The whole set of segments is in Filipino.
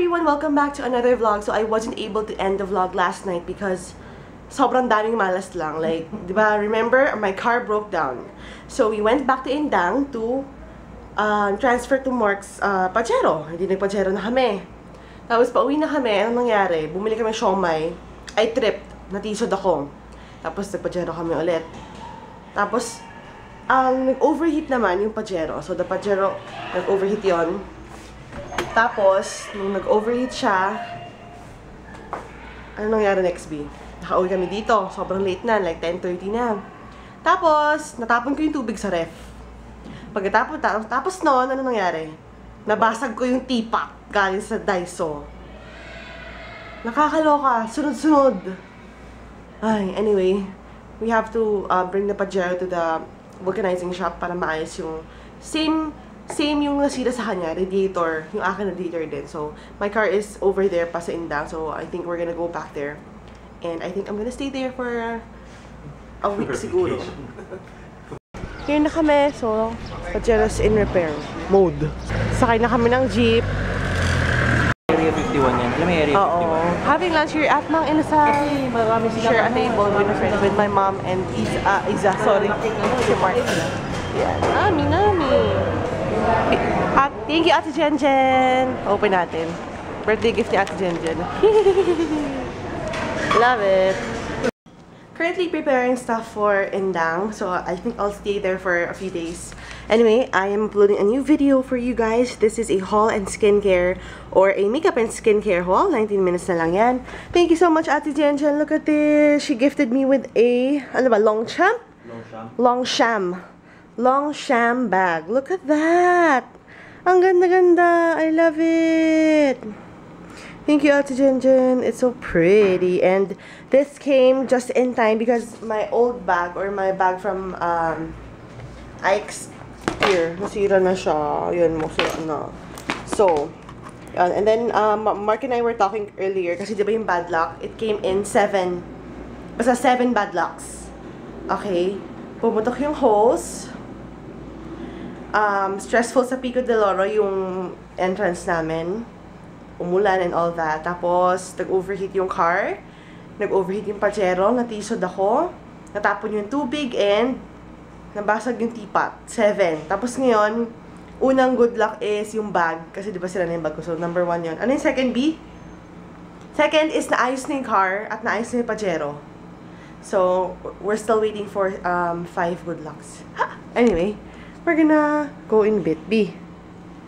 everyone! Welcome back to another vlog. So I wasn't able to end the vlog last night because sobrang daming malas lang. Like, di ba, remember, my car broke down. So we went back to Indang to transfer to Mark's Pajero. Hindi nag-Pajero na kami. Tapos pauwi na kami, anong nangyari? Bumili kami siomai. I tripped. Natisod ako. Tapos nag-Pajero kami ulit. Tapos, nag-overheat naman yung Pajero. So the Pajero, nag-overheat yon. Tapos, nung nag-overheat siya, ano nangyari next, B? Nakauwi kami dito. Sobrang late na, like 10:30 na. Tapos, natapon ko yung tubig sa ref. Tapos noon, ano nangyari? Nabasag ko yung teapot galing sa Daiso. Nakakaloka. Sunod-sunod. Ay, anyway, we have to bring the Pajero to the vulcanizing shop para maayos yung same yung nasira sa kanya, radiator. Yung akin radiator din. So, my car is over there pa sa Indang. So, I think we're gonna go back there. And I think I'm gonna stay there for a week siguro. Here na kami. So, Pajero's in repair mode. Sakay na kami ng jeep. Area 51 yan. Alam mo area 51? Oo. Having lunch here at Mang Inasal. Share a table with my mom and Iza. Sorry. Si Mark. Yan. Nami. At thank you, Ate Jen Jen. Open natin. Birthday gift ni Ate Jen Jen. Love it. Currently preparing stuff for Indang. So I think I'll stay there for a few days. Anyway, I am uploading a new video for you guys. This is a haul and skincare or a makeup and skincare haul. 19 minutes na lang yan. Thank you so much, Ate Jen Jen. Look at this. She gifted me with a, ano ba, Longchamp? Longchamp bag. Look at that. Ang ganda-ganda. I love it. Thank you, Ate Jen Jen. It's so pretty. And this came just in time because my old bag or my bag from Ike's here. Nasira na siya. Yun, masira na. So, yun. And then, Mark and I were talking earlier kasi diba yung bad luck? It came in 7. Basta 7 bad lucks. Okay? Pumutok yung hose. Stressful sa Pico de Loro yung entrance namin. Umulan and all that. Tapos, nag-overheat yung car. Nag-overheat yung Pajero. Natisod ako. Natapon yung tubig and nabasag yung teapot. 7. Tapos ngayon, unang good luck is yung bag. Kasi diba sila na yung bag ko. So, number 1 yun. Ano yung second, B? Second is naayos na yung car at naayos na yung Pajero. So, we're still waiting for 5 good lucks. Anyway, we're gonna go in bit. B.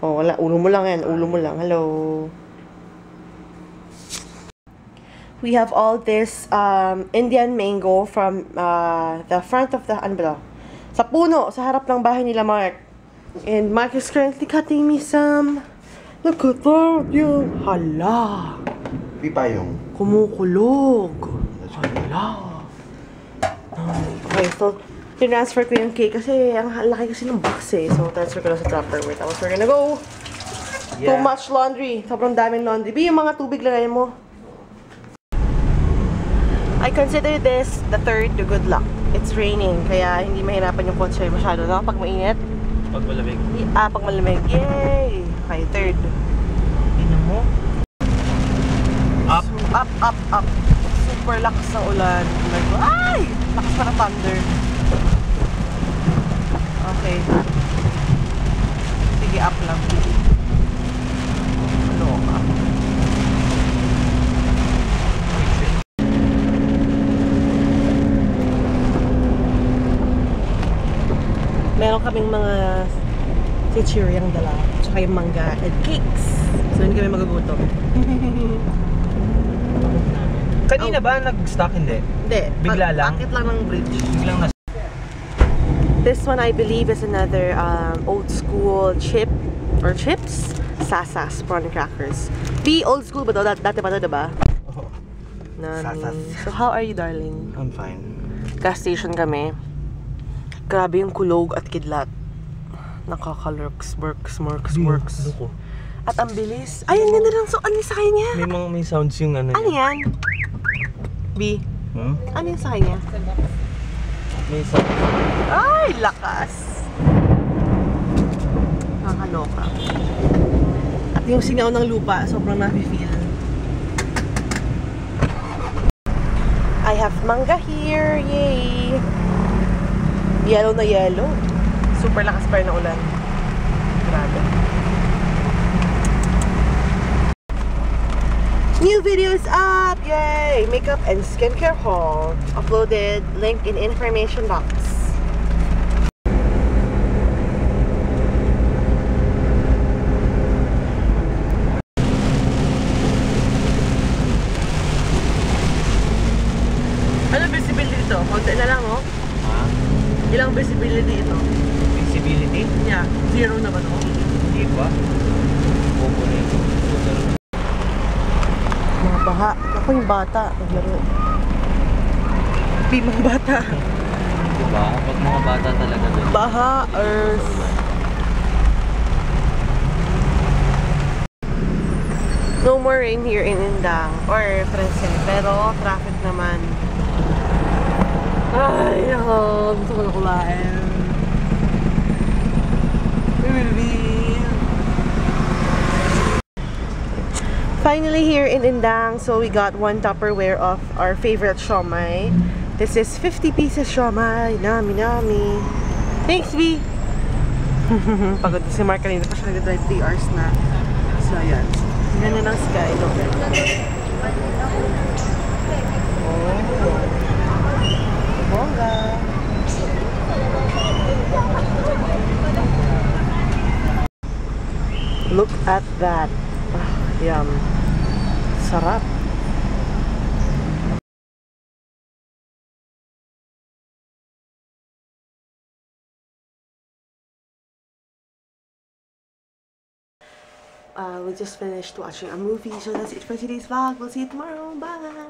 Oh, wala. Ulo mo lang yan. Ulo mo lang. Hello. We have all this Indian mango from the front of the, ano ba? Sa puno, sa harap ng bahay nila, Mark. And Mark is currently cutting me some. Look at that. Yung, hala. Pipayong. Kumukulog. Hala. Okay, so, transfer ko yung cake kasi ang laki kasi ng box eh. So, transfer ko lang sa Tupperware. Tapos, we're gonna go. Yeah. Too much laundry. Sobrang daming laundry. Yung mga tubig lagay mo. I consider this the third to good luck. It's raining, kaya hindi mahirapan yung kotse masyado, no? Pag mainit. Pag malamig. Pag malamig. Yay! Okay, third. Tingnan mo. Up. Up. Super lakas ng ulan. Ay! Lakas pa ng thunder. Okay. Sige, up lang. Ano ka? Meron kaming mga chichiryang dala. Tsaka yung mangga and cakes. So, hindi kami magugutom. Kanina ba nag-stock? Hindi? Hindi. Bigla lang? Akit lang ng bridge. Biglang nas... This one, I believe, is another old school chips. Sasas, prawn crackers. The old school ba daw? Dati pa daw, diba? Oh. Sasas. So, how are you, darling? I'm fine. Gas station kami. Grabe yung kulog at kidlat. Nakakalurks, works. Ano? At ang bilis. Ay, ang ganda lang. So, ano yung sakay niya? May sounds yung ano Ano yan? B? Ano yung sakay niya? May sounds. Ay, lakas. Nakakaloka. At Pati yung singaw ng lupa, sobrang nafe-feel. I have manga here, yay! Yellow na yellow. Super lakas pa rin na ulan. Grabe. New video is up! Yay! Makeup and skincare haul. Uploaded. Link in information box. Ano visibility dito? Konti na lang, no? Ha? Ilang visibility ito? Visibility? Yeah. Zero na ba, no? Hindi ba? Bobo na ito. Mga baha. Ako yung bata. Naglaro. Mga bata. Diba? Pag mga bata talaga doon. Baha, earth. No more rain here in Indang or Fresno. Pero traffic naman. Ay, ako. Gusto ko na kumain. Finally here in Indang, so we got one Tupperware of our favorite siomai. This is 50 pieces siomai. Nami nami. Thanks, B! Pagod si Mark kanina pa siya nag-drive 3 hours na. So, ayan. Ganda ng sky. Look. Oh. Bongga. Look at that. Yum. Sarap. We just finished watching a movie, so that's it for today's vlog. We'll see you tomorrow. Bye!